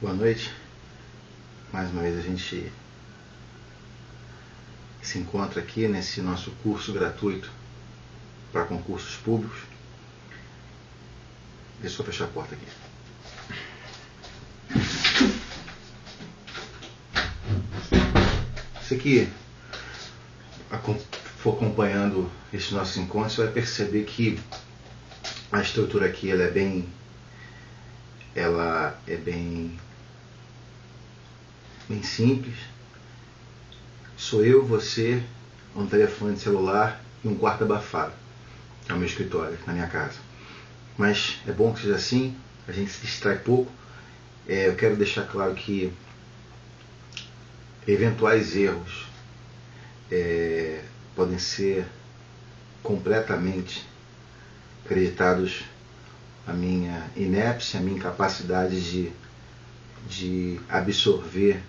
Boa noite. Mais uma vez a gente se encontra aqui nesse nosso curso gratuito para concursos públicos. Deixa eu fechar a porta aqui. Você que for acompanhando esses nossos encontros, você vai perceber que a estrutura aqui ela é bem simples. Sou eu, você, um telefone celular e um quarto abafado. É o meu escritório, na minha casa. Mas é bom que seja assim, a gente se distrai pouco. Eu quero deixar claro que eventuais erros podem ser completamente acreditados à minha inépcia, à minha incapacidade de absorver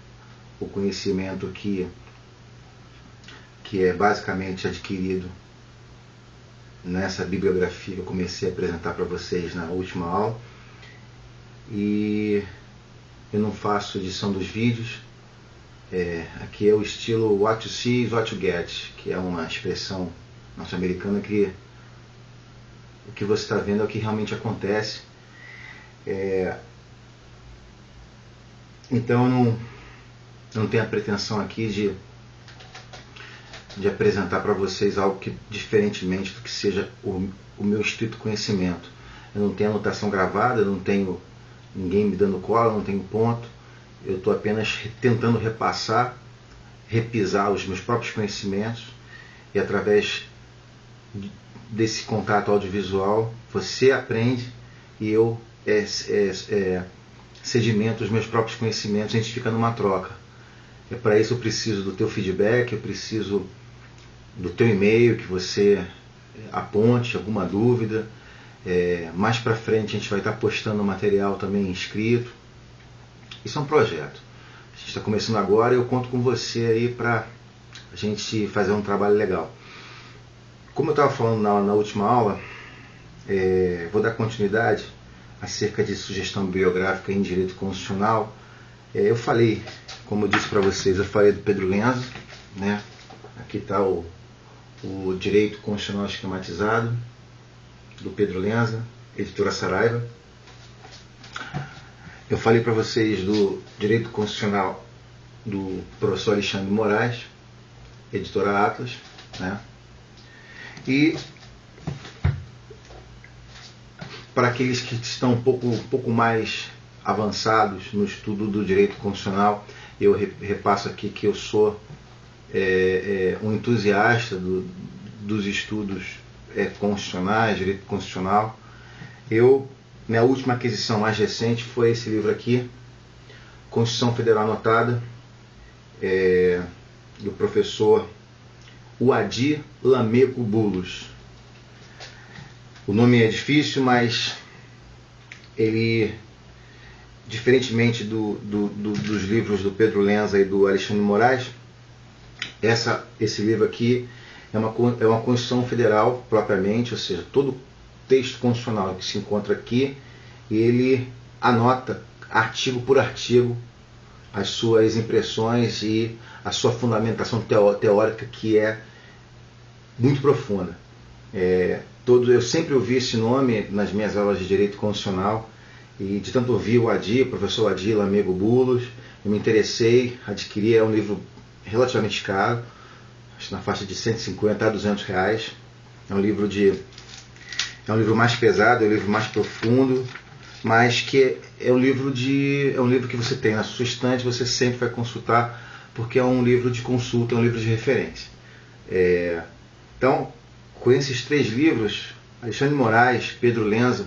o conhecimento que é basicamente adquirido nessa bibliografia que eu comecei a apresentar para vocês na última aula. E eu não faço edição dos vídeos. Aqui é o estilo what you see is what you get, que é uma expressão norte-americana que o que você está vendo é o que realmente acontece. Então eu não tenho a pretensão aqui de apresentar para vocês algo que diferentemente do que seja o meu estrito conhecimento. Eu não tenho anotação gravada, eu não tenho ninguém me dando cola, eu não tenho ponto. Eu estou apenas tentando repisar os meus próprios conhecimentos, e através desse contato audiovisual você aprende e eu sedimento os meus próprios conhecimentos, a gente fica numa troca. Para isso eu preciso do teu feedback, eu preciso do teu e-mail, que você aponte alguma dúvida. Mais para frente a gente vai estar postando material também escrito. Isso é um projeto. A gente está começando agora e eu conto com você aí para a gente fazer um trabalho legal. Como eu estava falando na última aula, vou dar continuidade acerca de sugestão bibliográfica em direito constitucional. Eu falei, como eu disse para vocês, eu falei do Pedro Lenza, né? Aqui está o Direito Constitucional Esquematizado, do Pedro Lenza, editora Saraiva. Eu falei para vocês do Direito Constitucional do professor Alexandre Moraes, editora Atlas, né? E para aqueles que estão um pouco mais avançados no estudo do direito constitucional, eu repasso aqui que eu sou um entusiasta dos estudos constitucionais, direito constitucional. Minha última aquisição mais recente foi esse livro aqui, Constituição Federal Anotada, do professor Uadi Lamego Bulos. O nome é difícil, mas ele, diferentemente dos livros do Pedro Lenza e do Alexandre Moraes, esse livro aqui é uma Constituição Federal propriamente, ou seja, todo texto constitucional que se encontra aqui, ele anota artigo por artigo as suas impressões e a sua fundamentação teórica, que é muito profunda. Eu sempre ouvi esse nome nas minhas aulas de direito constitucional, e de tanto ouvir o professor Uadi Lamego Bulos, eu me interessei, adquiri. É um livro relativamente caro, acho na faixa de 150 a 200 reais. É um livro mais pesado, é um livro mais profundo, mas que é um livro que você tem na sua estante, você sempre vai consultar, porque é um livro de consulta, é um livro de referência. Então, com esses três livros, Alexandre Moraes, Pedro Lenza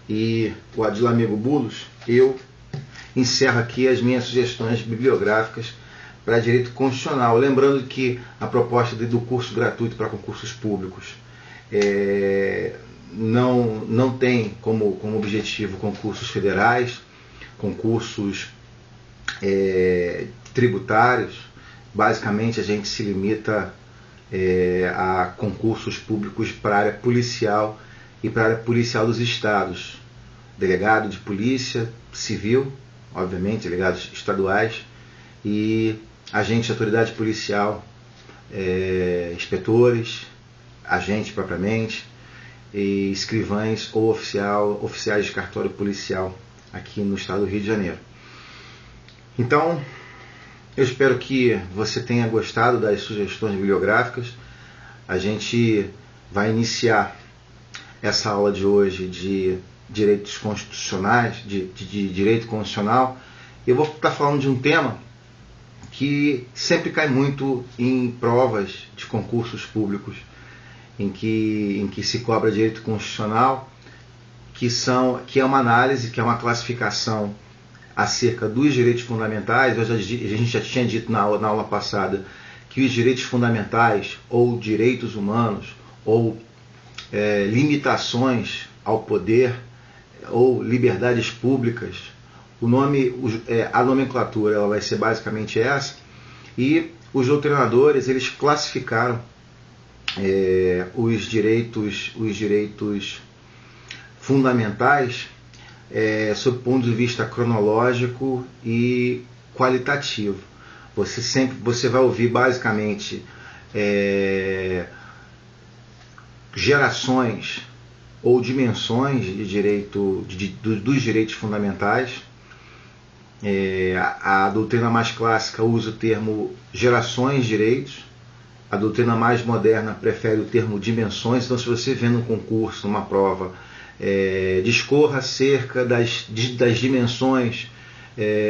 e o Uadi Lamego Bulos, eu encerro aqui as minhas sugestões bibliográficas para direito constitucional. Lembrando que a proposta do curso gratuito para concursos públicos não tem como objetivo concursos federais, concursos tributários. Basicamente a gente se limita a concursos públicos para a área policial e para a área policial dos estados, delegado de polícia civil, obviamente, delegados estaduais e agentes de autoridade policial, inspetores, agentes propriamente, e escrivães ou oficiais de cartório policial aqui no estado do Rio de Janeiro. Então, eu espero que você tenha gostado das sugestões bibliográficas. A gente vai iniciar essa aula de hoje de direitos constitucionais, de direito constitucional. Eu vou estar falando de um tema que sempre cai muito em provas de concursos públicos, em que se cobra direito constitucional, que é uma análise, que é uma classificação acerca dos direitos fundamentais. A gente já tinha dito na aula passada que os direitos fundamentais, ou direitos humanos, ou limitações ao poder, ou liberdades públicas, a nomenclatura ela vai ser basicamente essa, e os doutrinadores eles classificaram os direitos fundamentais sob o ponto de vista cronológico e qualitativo. Você vai ouvir basicamente gerações ou dimensões de direito dos direitos fundamentais. A doutrina mais clássica usa o termo gerações de direitos. A doutrina mais moderna prefere o termo dimensões. Então, se você vê num concurso, numa prova, discorra acerca das dimensões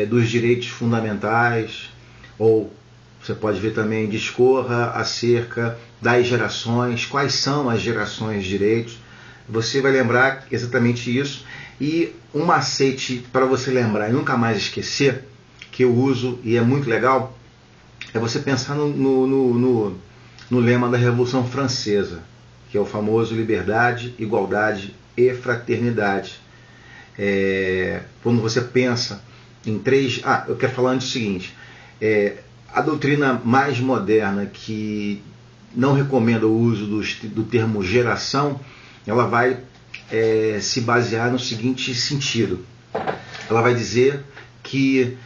dos direitos fundamentais, ou você pode ver também, discorra acerca das gerações, quais são as gerações de direitos. Você vai lembrar exatamente isso. E um macete para você lembrar e nunca mais esquecer, que eu uso e é muito legal, é você pensar no lema da Revolução Francesa, que é o famoso liberdade, igualdade e fraternidade. Quando você pensa em três... eu quero falar antes o seguinte, a doutrina mais moderna, que não recomenda o uso do termo geração, ela vai se basear no seguinte sentido. Ela vai dizer que,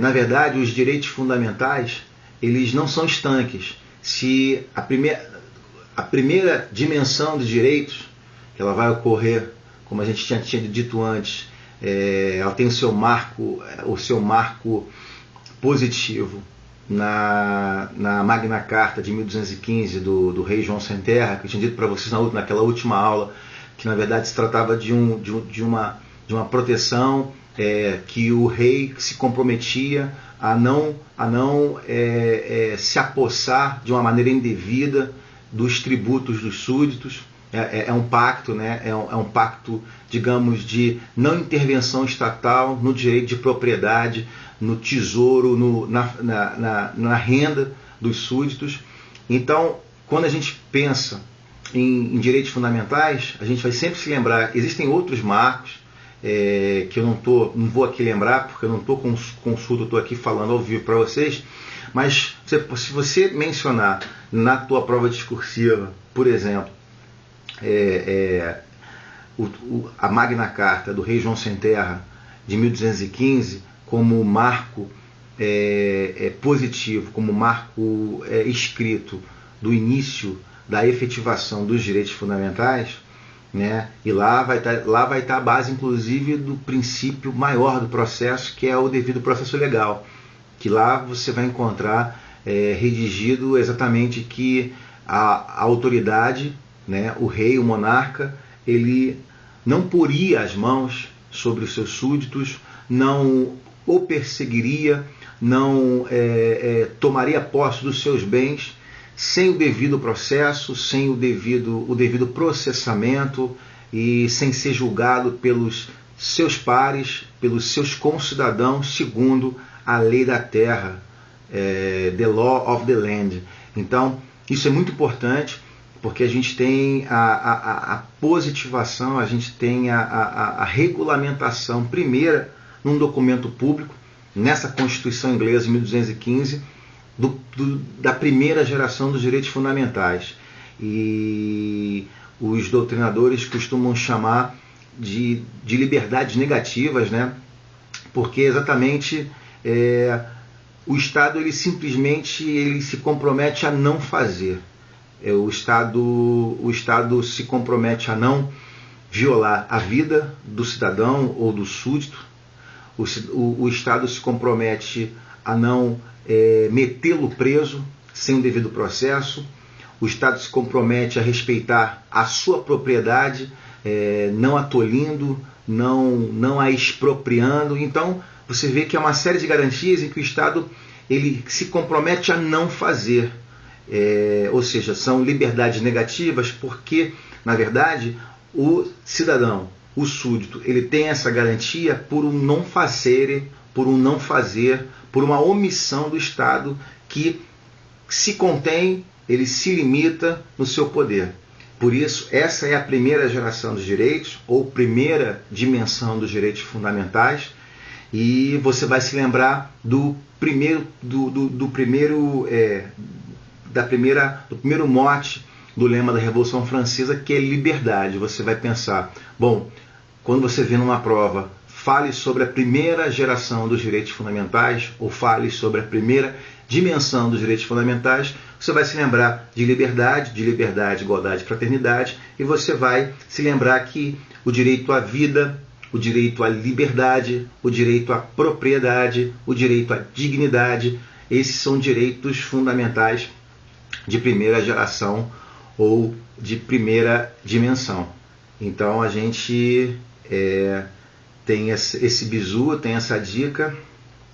na verdade, os direitos fundamentais eles não são estanques. Se a primeira dimensão dos direitos, que ela vai ocorrer, como a gente tinha dito antes, ela tem o seu marco positivo na Magna Carta de 1215 do rei João Sem Terra, que eu tinha dito para vocês naquela última aula, que na verdade se tratava de uma proteção que o rei se comprometia a não se apossar de uma maneira indevida dos tributos dos súditos. É um pacto, né? É um pacto, digamos, de não intervenção estatal no direito de propriedade, no tesouro, na renda dos súditos. Então, quando a gente pensa em direitos fundamentais, a gente vai sempre se lembrar, existem outros marcos que eu não vou aqui lembrar, porque eu não estou com consulta, eu estou aqui falando ao vivo para vocês, mas se você mencionar na tua prova discursiva, por exemplo, a Magna Carta do rei João Sem Terra de 1215 como marco positivo, como marco escrito do início da efetivação dos direitos fundamentais, né? E lá vai estar a base, inclusive, do princípio maior do processo, que é o devido processo legal, que lá você vai encontrar redigido exatamente que a autoridade, né, o rei, o monarca, ele não poria as mãos sobre os seus súditos, não o perseguiria, não tomaria posse dos seus bens sem o devido processo, sem o devido processamento e sem ser julgado pelos seus pares, pelos seus concidadãos, segundo a lei da terra, the law of the land. Então, isso é muito importante, porque a gente tem a positivação, a gente tem a regulamentação primeira num documento público, nessa Constituição inglesa de 1215, da primeira geração dos direitos fundamentais. E os doutrinadores costumam chamar de liberdades negativas, né? porque exatamente o Estado ele simplesmente se compromete a não fazer. O Estado se compromete a não violar a vida do cidadão ou do súdito. O Estado se compromete a não metê-lo preso sem o devido processo. O Estado se compromete a respeitar a sua propriedade, não a tolhindo, não a expropriando. Então, você vê que há uma série de garantias em que o Estado ele se compromete a não fazer. Ou seja, são liberdades negativas porque, na verdade, o cidadão, o súdito, ele tem essa garantia por um não fazer, por uma omissão do Estado que se contém, ele se limita no seu poder. Por isso, essa é a primeira geração dos direitos, ou primeira dimensão dos direitos fundamentais, e você vai se lembrar do primeiro mote do lema da Revolução Francesa, que é liberdade. Você vai pensar, bom, quando você vê numa prova, fale sobre a primeira geração dos direitos fundamentais, ou fale sobre a primeira dimensão dos direitos fundamentais, você vai se lembrar de liberdade, igualdade e fraternidade, e você vai se lembrar que o direito à vida, o direito à liberdade, o direito à propriedade, o direito à dignidade, esses são direitos fundamentais de primeira geração ou de primeira dimensão. Então a gente tem esse bizu, tem essa dica,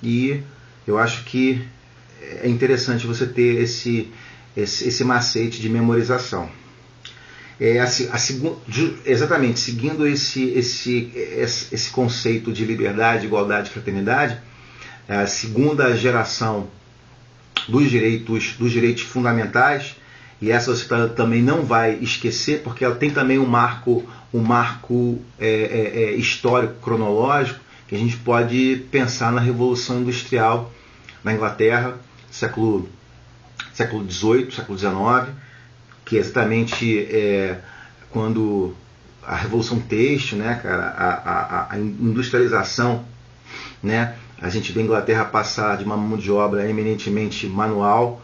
e eu acho que é interessante você ter esse macete de memorização. Exatamente, seguindo esse conceito de liberdade, igualdade e fraternidade, a segunda geração dos direitos fundamentais, e essa você também não vai esquecer, porque ela tem também um marco histórico, cronológico, que a gente pode pensar na Revolução Industrial na Inglaterra, século XVIII, século XIX, que é exatamente quando a Revolução Têxtil, né, cara, a industrialização, né, a gente vê a Inglaterra passar de uma mão de obra eminentemente manual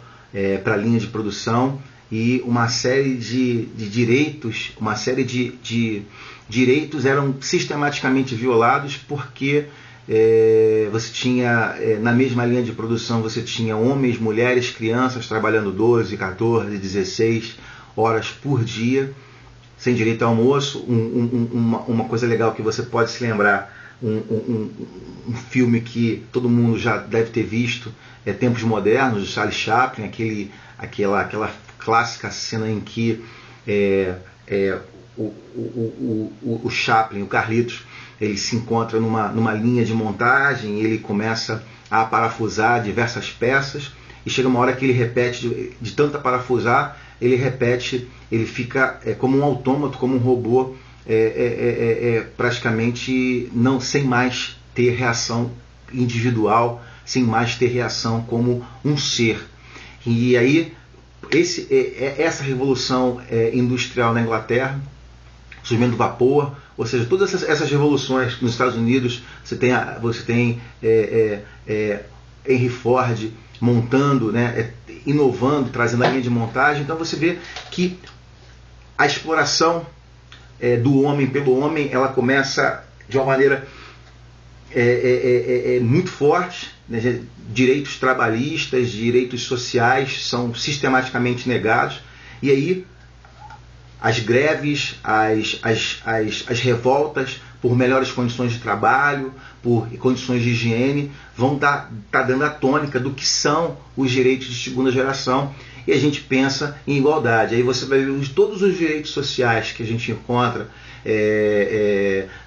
para a linha de produção, e uma série de direitos eram sistematicamente violados, porque você tinha, na mesma linha de produção, você tinha homens, mulheres, crianças trabalhando 12, 14, 16 horas por dia, sem direito ao almoço. Uma coisa legal que você pode se lembrar, um filme que todo mundo já deve ter visto, Tempos Modernos, de Charlie Chaplin, aquela clássica cena em que o Chaplin, o Carlitos, ele se encontra numa linha de montagem, ele começa a parafusar diversas peças, e chega uma hora que ele repete, de tanta parafusar, ele fica como um autômato, como um robô, praticamente sem mais ter reação individual, sem mais ter reação como um ser. E aí, essa revolução industrial na Inglaterra, surgimento do vapor, ou seja, todas essas revoluções nos Estados Unidos, você tem Henry Ford montando, né, inovando, trazendo a linha de montagem. Então você vê que a exploração do homem pelo homem, ela começa de uma maneira muito forte, né? Direitos trabalhistas, direitos sociais são sistematicamente negados, e aí as greves, as revoltas por melhores condições de trabalho, por condições de higiene, vão tá dando a tônica do que são os direitos de segunda geração, e a gente pensa em igualdade. Aí você vai ver todos os direitos sociais que a gente encontra,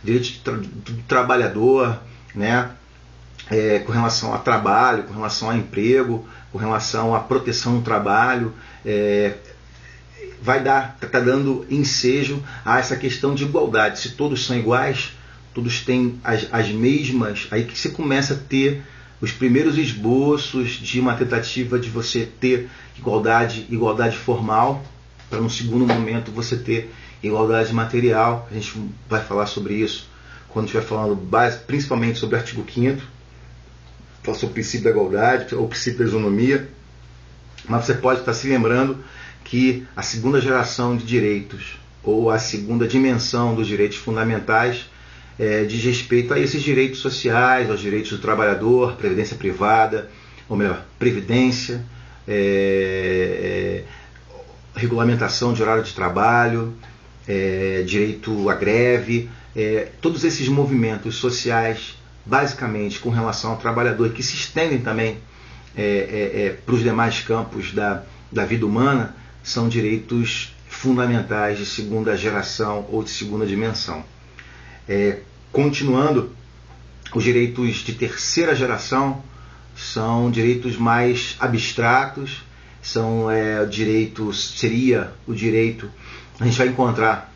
direitos do trabalhador, né? Com relação a trabalho, com relação a emprego, com relação à proteção no trabalho, está dando ensejo a essa questão de igualdade. Se todos são iguais, todos têm as mesmas, aí que você começa a ter os primeiros esboços de uma tentativa de você ter igualdade formal, para no segundo momento você ter igualdade material. A gente vai falar sobre isso quando estiver falando principalmente sobre o artigo 5º, sobre o princípio da igualdade, ou o princípio da isonomia, mas você pode estar se lembrando que a segunda geração de direitos, ou a segunda dimensão dos direitos fundamentais, diz respeito a esses direitos sociais, aos direitos do trabalhador, previdência privada, ou melhor, previdência, regulamentação de horário de trabalho, direito à greve, todos esses movimentos sociais, basicamente com relação ao trabalhador, que se estendem também para os demais campos da vida humana, são direitos fundamentais de segunda geração ou de segunda dimensão. Continuando, os direitos de terceira geração são direitos mais abstratos, seria o direito, a gente vai encontrar,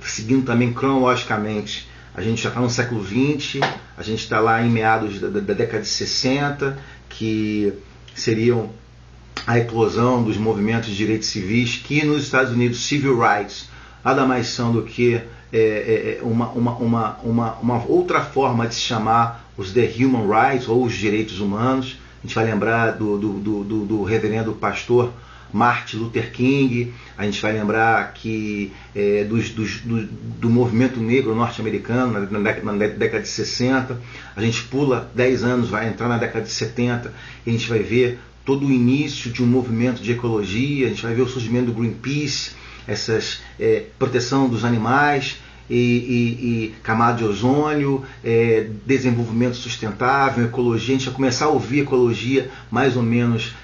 seguindo também cronologicamente, a gente já está no século XX, a gente está lá em meados da década de 60, que seriam a eclosão dos movimentos de direitos civis, que nos Estados Unidos, civil rights, nada mais são do que uma outra forma de se chamar os the human rights, ou os direitos humanos. A gente vai lembrar do reverendo pastor Martin Luther King, a gente vai lembrar que do movimento negro norte-americano na década de 60, a gente pula 10 anos, vai entrar na década de 70, e a gente vai ver todo o início de um movimento de ecologia, a gente vai ver o surgimento do Greenpeace, proteção dos animais, e camada de ozônio, desenvolvimento sustentável, ecologia. A gente vai começar a ouvir ecologia mais ou menos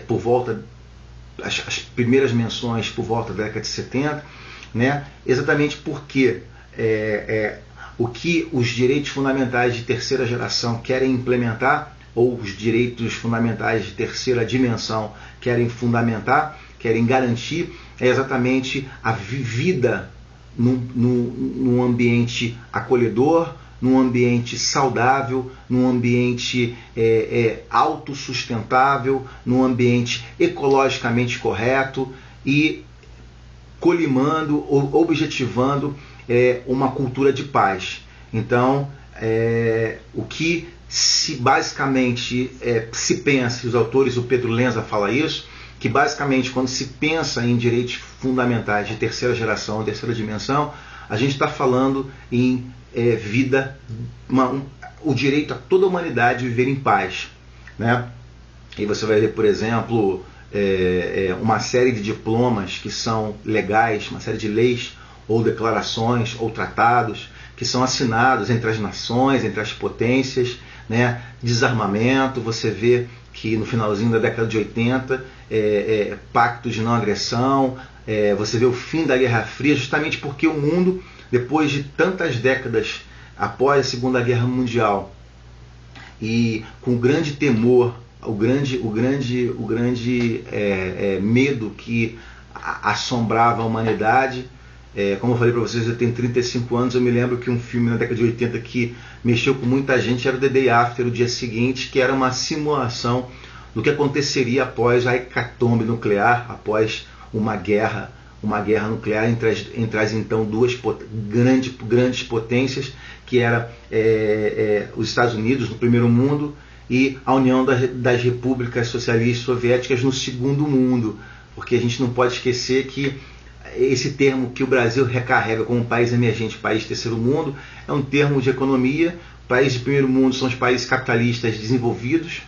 por volta, as primeiras menções por volta da década de 70, né? Exatamente porque o que os direitos fundamentais de terceira geração querem implementar, ou os direitos fundamentais de terceira dimensão querem fundamentar, querem garantir, é exatamente a vida num ambiente acolhedor, num ambiente saudável, num ambiente autossustentável, num ambiente ecologicamente correto e colimando ou objetivando uma cultura de paz. Então, o que basicamente se pensa, os autores, o Pedro Lenza fala isso, que basicamente quando se pensa em direitos fundamentais de terceira geração, terceira dimensão, a gente está falando em vida, o direito a toda a humanidade viver em paz, né? E você vai ver, por exemplo, uma série de diplomas que são legais, uma série de leis ou declarações ou tratados que são assinados entre as nações, entre as potências, né? Desarmamento. Você vê que no finalzinho da década de 80, pactos de não agressão, você vê o fim da Guerra Fria, justamente porque o mundo, depois de tantas décadas após a Segunda Guerra Mundial, e com o grande temor, o grande medo que assombrava a humanidade. Como eu falei para vocês, eu tenho 35 anos, eu me lembro que um filme na década de 80 que mexeu com muita gente era o The Day After, o dia seguinte, que era uma simulação do que aconteceria após a hecatombe nuclear, após uma guerra nuclear entre as então duas grandes potências, que era os Estados Unidos no primeiro mundo e a União das Repúblicas Socialistas Soviéticas no segundo mundo, porque a gente não pode esquecer que esse termo que o Brasil recarrega como país emergente, país terceiro mundo, é um termo de economia. Países de primeiro mundo são os países capitalistas desenvolvidos,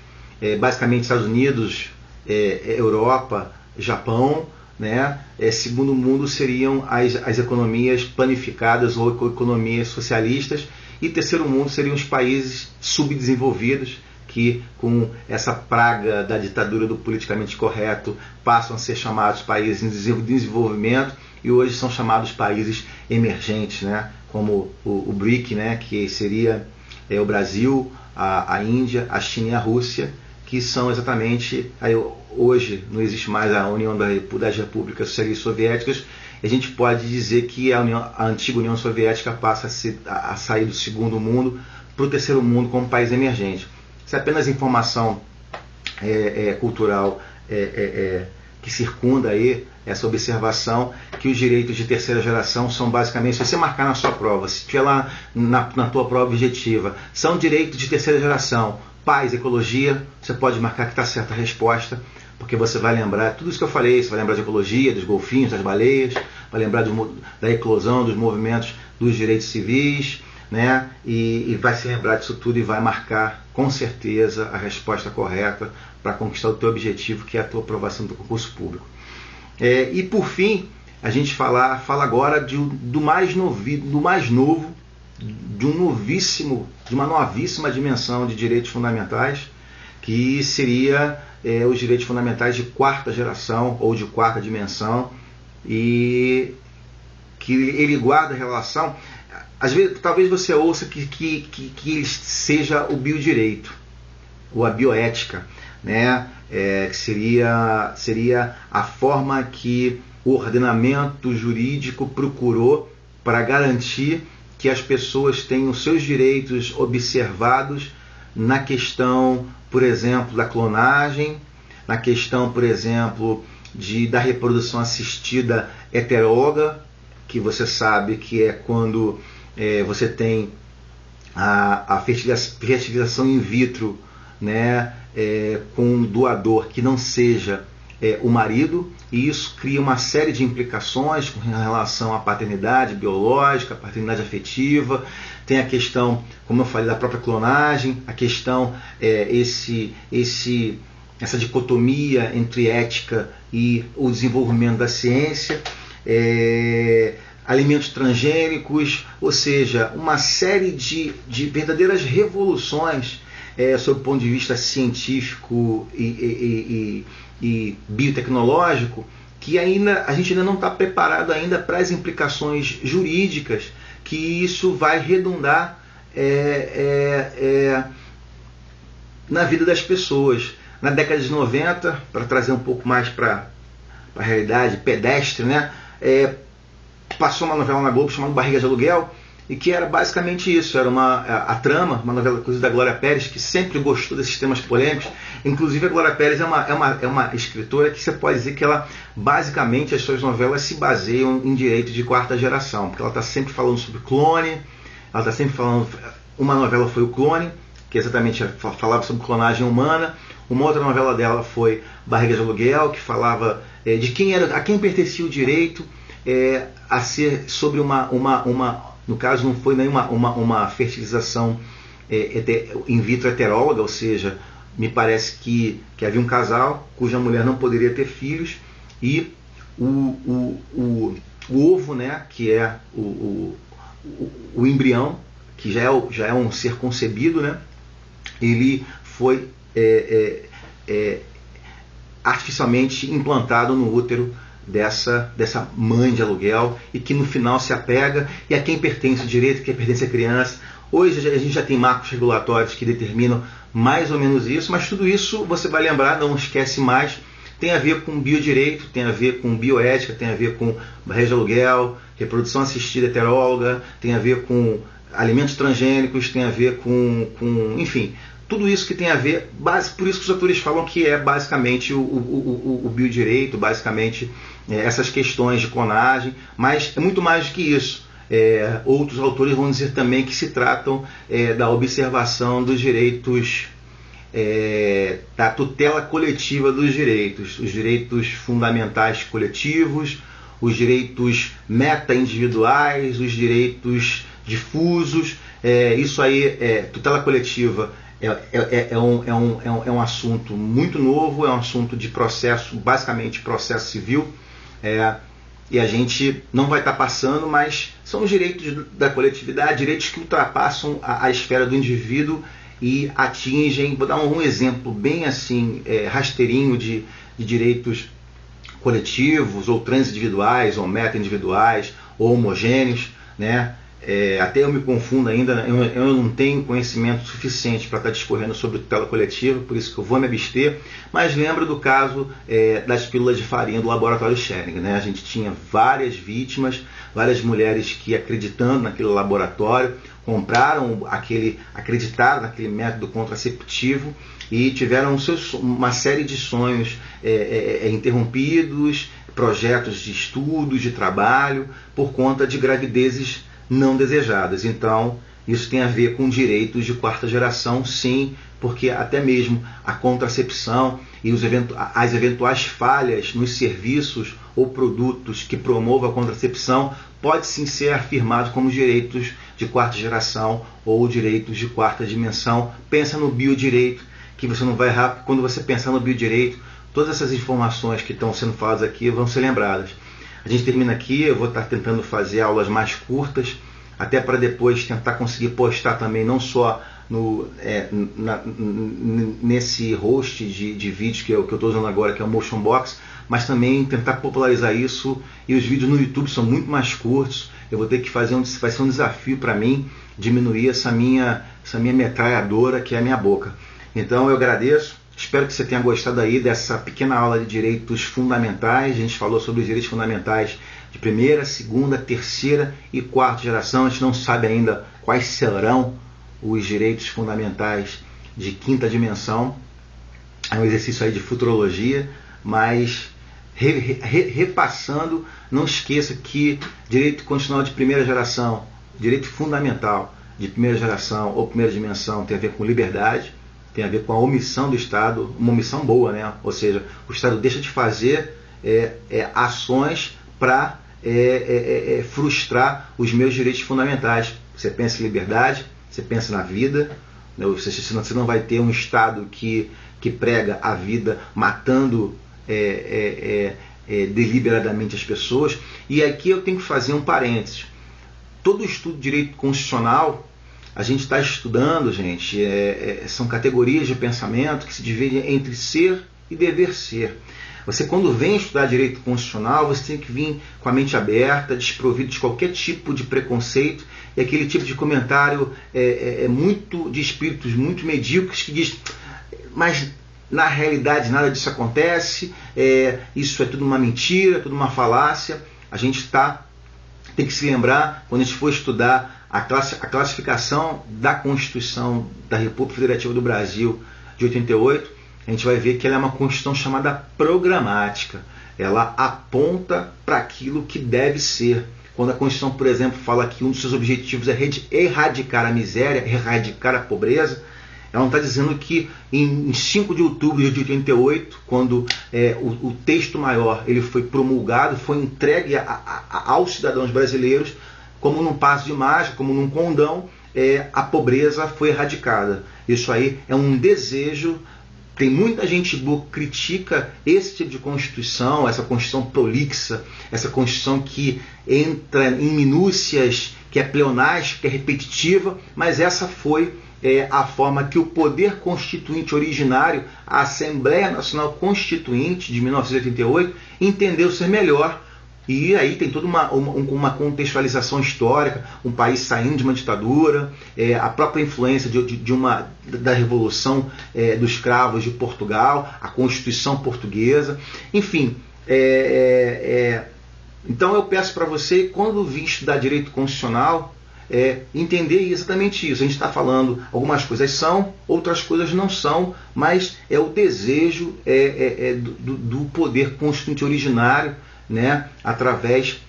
basicamente Estados Unidos, Europa, Japão, né? Segundo mundo seriam as economias planificadas ou economias socialistas, e terceiro mundo seriam os países subdesenvolvidos, que com essa praga da ditadura do politicamente correto passam a ser chamados países em desenvolvimento e hoje são chamados países emergentes, né? Como o BRIC, né? Que seria o Brasil, a Índia, a China e a Rússia, que são exatamente, hoje não existe mais a União das Repúblicas Socialistas Soviéticas, e a gente pode dizer que a antiga União Soviética passa a sair do segundo mundo para o terceiro mundo como país emergente. Isso é apenas informação cultural que circunda aí essa observação, que os direitos de terceira geração são basicamente, se você marcar na sua prova, se tiver lá na tua prova objetiva, são direitos de terceira geração, paz, ecologia, você pode marcar que está certa a resposta, porque você vai lembrar tudo isso que eu falei, você vai lembrar de ecologia, dos golfinhos, das baleias, vai lembrar da eclosão, dos movimentos dos direitos civis, né? E vai se lembrar disso tudo e vai marcar com certeza a resposta correta para conquistar o teu objetivo, que é a tua aprovação do concurso público. E por fim, a gente fala agora do mais novo, de uma novíssima dimensão de direitos fundamentais, que seria os direitos fundamentais de quarta geração ou de quarta dimensão, e que ele guarda relação. Às vezes, talvez você ouça que seja o biodireito, ou a bioética, né? Que seria a forma que o ordenamento jurídico procurou para garantir que as pessoas tenham seus direitos observados na questão, por exemplo, da clonagem, na questão, por exemplo, da reprodução assistida heteróloga, que você sabe que é quando você tem a fertilização in vitro, né, com um doador que não seja o marido, e isso cria uma série de implicações com relação à paternidade biológica, à paternidade afetiva. Tem a questão, como eu falei, da própria clonagem, a questão, essa dicotomia entre ética e o desenvolvimento da ciência, alimentos transgênicos, ou seja, uma série de verdadeiras revoluções sob o ponto de vista científico e biotecnológico, que a gente ainda não está preparado ainda para as implicações jurídicas que isso vai redundar na vida das pessoas. Na década de 90, para trazer um pouco mais para a realidade pedestre, né, passou uma novela na Globo chamada Barriga de Aluguel, e que era basicamente isso, era a trama, uma novela da Glória Pérez, que sempre gostou desses temas polêmicos. Inclusive a Glória Pérez é uma escritora que você pode dizer que ela, basicamente, as suas novelas se baseiam em direito de quarta geração, porque ela está sempre falando sobre clone, ela está sempre falando, uma novela foi o Clone, que exatamente falava sobre clonagem humana, uma outra novela dela foi Barriga de Aluguel, que falava a quem pertencia o direito a ser sobre no caso não foi nenhuma uma fertilização in vitro heteróloga, ou seja, me parece que havia um casal cuja mulher não poderia ter filhos, e o ovo, né, que é o embrião, que já é um ser concebido, né, ele foi artificialmente implantado no útero dessa mãe de aluguel, e que no final se apega, e a quem pertence o direito, que pertence à criança. Hoje a gente já tem marcos regulatórios que determinam mais ou menos isso, mas tudo isso você vai lembrar, não esquece mais, tem a ver com biodireito, tem a ver com bioética, tem a ver com barriga de aluguel, reprodução assistida heteróloga, tem a ver com alimentos transgênicos, tem a ver com enfim, tudo isso que tem a ver, por isso que os autores falam que é basicamente o biodireito, basicamente essas questões de clonagem, mas é muito mais do que isso. Outros autores vão dizer também que se tratam da observação dos direitos, da tutela coletiva dos direitos, os direitos fundamentais coletivos, os direitos meta-individuais, os direitos difusos. Isso aí, tutela coletiva, é um assunto muito novo, é um assunto de processo, basicamente processo civil, e a gente não vai estar passando, mas são os direitos da coletividade, direitos que ultrapassam a esfera do indivíduo e atingem, vou dar um exemplo bem assim, rasteirinho de direitos coletivos, ou transindividuais, ou meta-individuais, ou homogêneos, né? Até eu me confundo ainda, eu não tenho conhecimento suficiente para estar discorrendo sobre tutela coletiva, por isso que eu vou me abster, mas lembro do caso das pílulas de farinha do laboratório Schering, né? A gente tinha várias vítimas, várias mulheres que, acreditando naquele laboratório, acreditaram naquele método contraceptivo e tiveram uma série de sonhos interrompidos, projetos de estudos, de trabalho, por conta de gravidezes não desejadas. Então, isso tem a ver com direitos de quarta geração, sim, porque até mesmo a contracepção e as eventuais falhas nos serviços ou produtos que promovam a contracepção pode sim ser afirmado como direitos de quarta geração ou direitos de quarta dimensão. Pensa no biodireito, que você não vai errar. Quando você pensar no biodireito, todas essas informações que estão sendo faladas aqui vão ser lembradas. A gente termina aqui, eu vou estar tentando fazer aulas mais curtas, até para depois tentar conseguir postar também, não só nesse host de vídeos que eu estou usando agora, que é o Motionbox, mas também tentar popularizar isso. E os vídeos no YouTube são muito mais curtos. Eu vou ter que vai ser um desafio para mim diminuir essa minha metralhadora que é a minha boca. Então eu agradeço, espero que você tenha gostado aí dessa pequena aula de direitos fundamentais. A gente falou sobre os direitos fundamentais de primeira, segunda, terceira e quarta geração. A gente não sabe ainda quais serão os direitos fundamentais de quinta dimensão. É um exercício aí de futurologia, mas repassando, não esqueça que direito constitucional de primeira geração, direito fundamental de primeira geração ou primeira dimensão tem a ver com liberdade, tem a ver com a omissão do Estado, uma omissão boa, né? Ou seja, o Estado deixa de fazer ações para frustrar os meus direitos fundamentais. Você pensa em liberdade, você pensa na vida, né? Você não vai ter um Estado que prega a vida matando deliberadamente as pessoas. E aqui eu tenho que fazer um parênteses. Todo estudo de direito constitucional, a gente está estudando, gente, são categorias de pensamento que se dividem entre ser e dever ser. Você, quando vem estudar direito constitucional, você tem que vir com a mente aberta, desprovido de qualquer tipo de preconceito e aquele tipo de comentário muito de espíritos muito medíocres que diz, mas na realidade nada disso acontece, isso é tudo uma mentira, tudo uma falácia. A gente tem que se lembrar, quando a gente for estudar a classificação da Constituição da República Federativa do Brasil de 88, a gente vai ver que ela é uma Constituição chamada programática. Ela aponta para aquilo que deve ser. Quando a Constituição, por exemplo, fala que um dos seus objetivos é erradicar a miséria, erradicar a pobreza, ela não está dizendo que em 5 de outubro de 88, quando o texto maior ele foi promulgado, foi entregue aos cidadãos brasileiros, como num passo de mágica, como num condão, a pobreza foi erradicada. Isso aí é um desejo. Tem muita gente boa que critica esse tipo de Constituição, essa Constituição prolixa, essa Constituição que entra em minúcias, que é pleonástica, que é repetitiva, mas essa foi a forma que o poder constituinte originário, a Assembleia Nacional Constituinte de 1988, entendeu ser melhor. E aí tem toda uma contextualização histórica, um país saindo de uma ditadura, a própria influência da Revolução dos Cravos de Portugal, a Constituição Portuguesa, enfim. Então eu peço para você, quando vir estudar direito constitucional, entender exatamente isso. A gente está falando, algumas coisas são, outras coisas não são, mas é o desejo do poder constituinte originário, né, através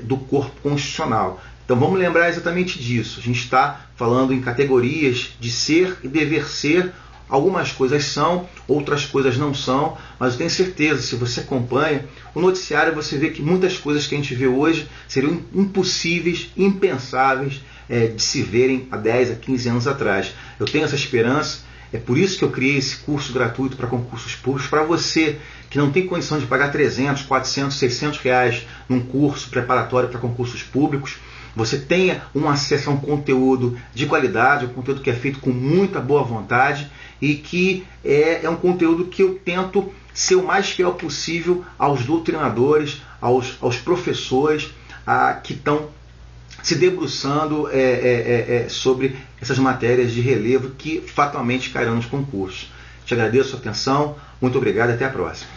do corpo constitucional. Então vamos lembrar exatamente disso. A gente está falando em categorias de ser e dever ser. Algumas coisas são, outras coisas não são, mas eu tenho certeza, se você acompanha o noticiário, você vê que muitas coisas que a gente vê hoje seriam impossíveis, impensáveis de se verem há 10, a 15 anos atrás. Eu tenho essa esperança, é por isso que eu criei esse curso gratuito para concursos públicos, para você que não tem condição de pagar 300, 400, 600 reais num curso preparatório para concursos públicos. Você tenha um acesso a um conteúdo de qualidade, um conteúdo que é feito com muita boa vontade e que é um conteúdo que eu tento ser o mais fiel possível aos doutrinadores, aos professores que estão se debruçando sobre essas matérias de relevo que fatalmente cairão nos concursos. Te agradeço a sua atenção, muito obrigado e até a próxima.